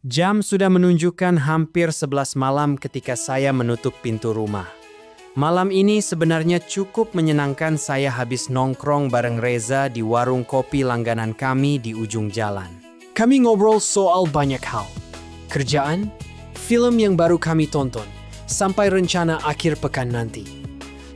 Jam sudah menunjukkan hampir 11 malam ketika saya menutup pintu rumah. Malam ini sebenarnya cukup menyenangkan. Saya habis nongkrong bareng Reza di warung kopi langganan kami di ujung jalan. Kami ngobrol soal banyak hal. Kerjaan, film yang baru kami tonton, sampai rencana akhir pekan nanti.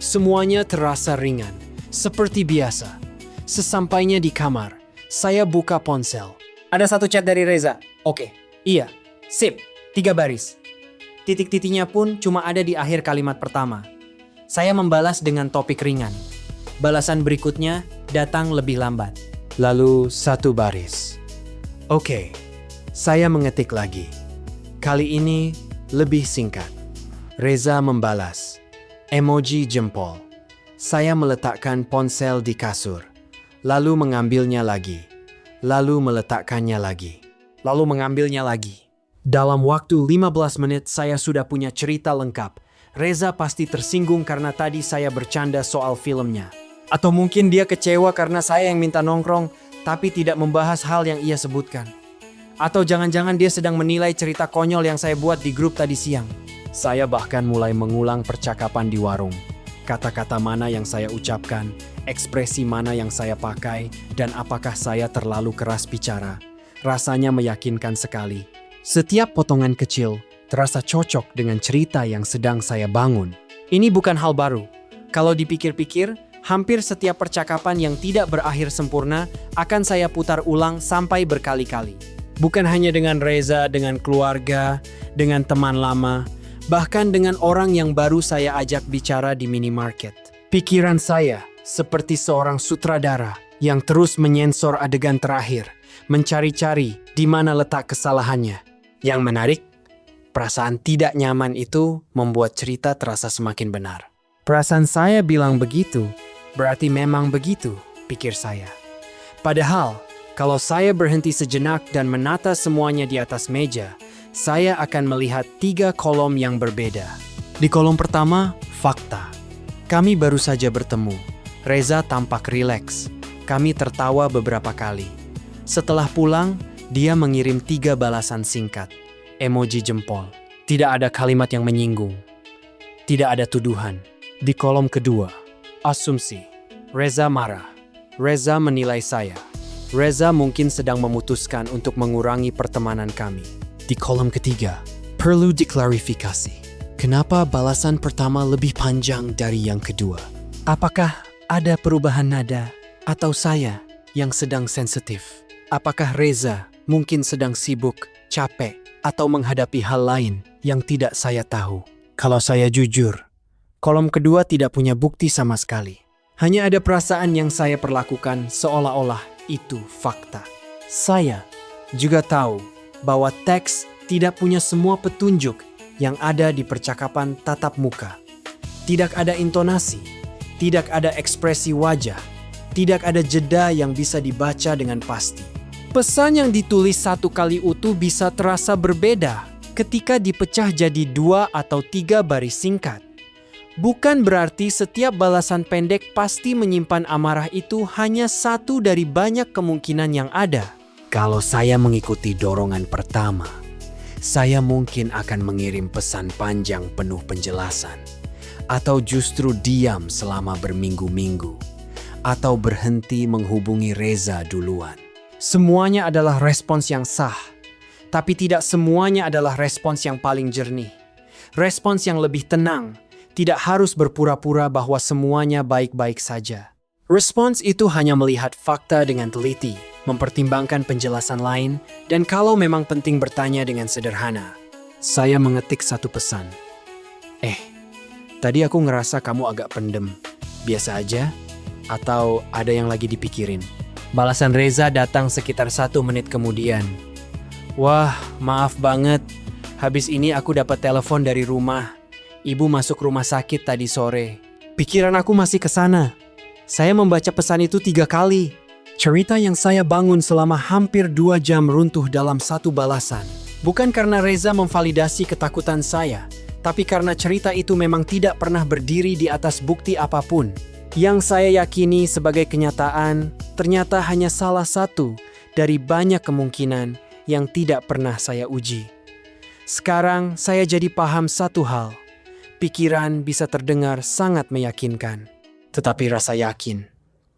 Semuanya terasa ringan, seperti biasa. Sesampainya di kamar, saya buka ponsel. Ada satu chat dari Reza. Oke. Iya, sip, 3 baris. Titik-titiknya pun cuma ada di akhir kalimat pertama. Saya membalas dengan topik ringan. Balasan berikutnya datang lebih lambat. Lalu 1 baris. Oke, saya mengetik lagi. Kali ini lebih singkat. Reza membalas. Emoji jempol. Saya meletakkan ponsel di kasur. Lalu mengambilnya lagi. Lalu meletakkannya lagi. Lalu mengambilnya lagi. Dalam waktu 15 menit saya sudah punya cerita lengkap. Reza pasti tersinggung karena tadi saya bercanda soal filmnya. Atau mungkin dia kecewa karena saya yang minta nongkrong, tapi tidak membahas hal yang ia sebutkan. Atau jangan-jangan dia sedang menilai cerita konyol yang saya buat di grup tadi siang. Saya bahkan mulai mengulang percakapan di warung. Kata-kata mana yang saya ucapkan, ekspresi mana yang saya pakai, dan apakah saya terlalu keras bicara. Rasanya meyakinkan sekali. Setiap potongan kecil terasa cocok dengan cerita yang sedang saya bangun. Ini bukan hal baru. Kalau dipikir-pikir, hampir setiap percakapan yang tidak berakhir sempurna akan saya putar ulang sampai berkali-kali. Bukan hanya dengan Reza, dengan keluarga, dengan teman lama, bahkan dengan orang yang baru saya ajak bicara di minimarket. Pikiran saya seperti seorang sutradara yang terus menyensor adegan terakhir, mencari-cari di mana letak kesalahannya. Yang menarik, perasaan tidak nyaman itu membuat cerita terasa semakin benar. Perasaan saya bilang begitu, berarti memang begitu, pikir saya. Padahal, kalau saya berhenti sejenak dan menata semuanya di atas meja, saya akan melihat 3 kolom yang berbeda. Di kolom pertama, fakta. Kami baru saja bertemu. Reza tampak rileks. Kami tertawa beberapa kali. Setelah pulang, dia mengirim 3 balasan singkat. Emoji jempol. Tidak ada kalimat yang menyinggung. Tidak ada tuduhan. Di kolom kedua, asumsi. Reza marah. Reza menilai saya. Reza mungkin sedang memutuskan untuk mengurangi pertemanan kami. Di kolom ketiga, perlu diklarifikasi. Kenapa balasan pertama lebih panjang dari yang kedua? Apakah ada perubahan nada atau saya yang sedang sensitif? Apakah Reza mungkin sedang sibuk, capek, atau menghadapi hal lain yang tidak saya tahu? Kalau saya jujur, kolom kedua tidak punya bukti sama sekali. Hanya ada perasaan yang saya perlakukan seolah-olah itu fakta. Saya juga tahu bahwa teks tidak punya semua petunjuk yang ada di percakapan tatap muka. Tidak ada intonasi, tidak ada ekspresi wajah, tidak ada jeda yang bisa dibaca dengan pasti. Pesan yang ditulis 1 kali utuh bisa terasa berbeda ketika dipecah jadi 2 atau 3 baris singkat. Bukan berarti setiap balasan pendek pasti menyimpan amarah. Itu hanya satu dari banyak kemungkinan yang ada. Kalau saya mengikuti dorongan pertama, saya mungkin akan mengirim pesan panjang penuh penjelasan. Atau justru diam selama berminggu-minggu. Atau berhenti menghubungi Reza duluan. Semuanya adalah respons yang sah, tapi tidak semuanya adalah respons yang paling jernih. Respons yang lebih tenang, tidak harus berpura-pura bahwa semuanya baik-baik saja. Respons itu hanya melihat fakta dengan teliti, mempertimbangkan penjelasan lain, dan kalau memang penting bertanya dengan sederhana. Saya mengetik 1 pesan. Tadi aku ngerasa kamu agak pendem. Biasa aja? Atau ada yang lagi dipikirin? Balasan Reza datang sekitar 1 menit kemudian. Wah, maaf banget. Habis ini aku dapat telepon dari rumah. Ibu masuk rumah sakit tadi sore. Pikiran aku masih ke sana. Saya membaca pesan itu 3 kali. Cerita yang saya bangun selama hampir 2 jam runtuh dalam 1 balasan. Bukan karena Reza memvalidasi ketakutan saya, tapi karena cerita itu memang tidak pernah berdiri di atas bukti apapun. Yang saya yakini sebagai kenyataan, ternyata hanya salah satu dari banyak kemungkinan yang tidak pernah saya uji. Sekarang saya jadi paham satu hal. Pikiran bisa terdengar sangat meyakinkan, tetapi rasa yakin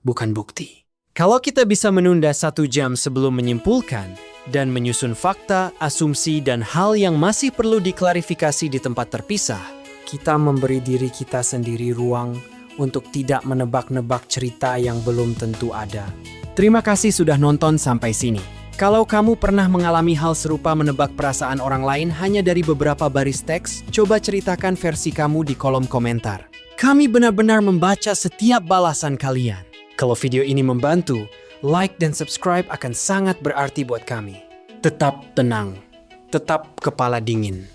bukan bukti. Kalau kita bisa menunda 1 jam sebelum menyimpulkan dan menyusun fakta, asumsi, dan hal yang masih perlu diklarifikasi di tempat terpisah, kita memberi diri kita sendiri ruang untuk tidak menebak-nebak cerita yang belum tentu ada. Terima kasih sudah nonton sampai sini. Kalau kamu pernah mengalami hal serupa menebak perasaan orang lain hanya dari beberapa baris teks, coba ceritakan versi kamu di kolom komentar. Kami benar-benar membaca setiap balasan kalian. Kalau video ini membantu, like dan subscribe akan sangat berarti buat kami. Tetap tenang, tetap kepala dingin.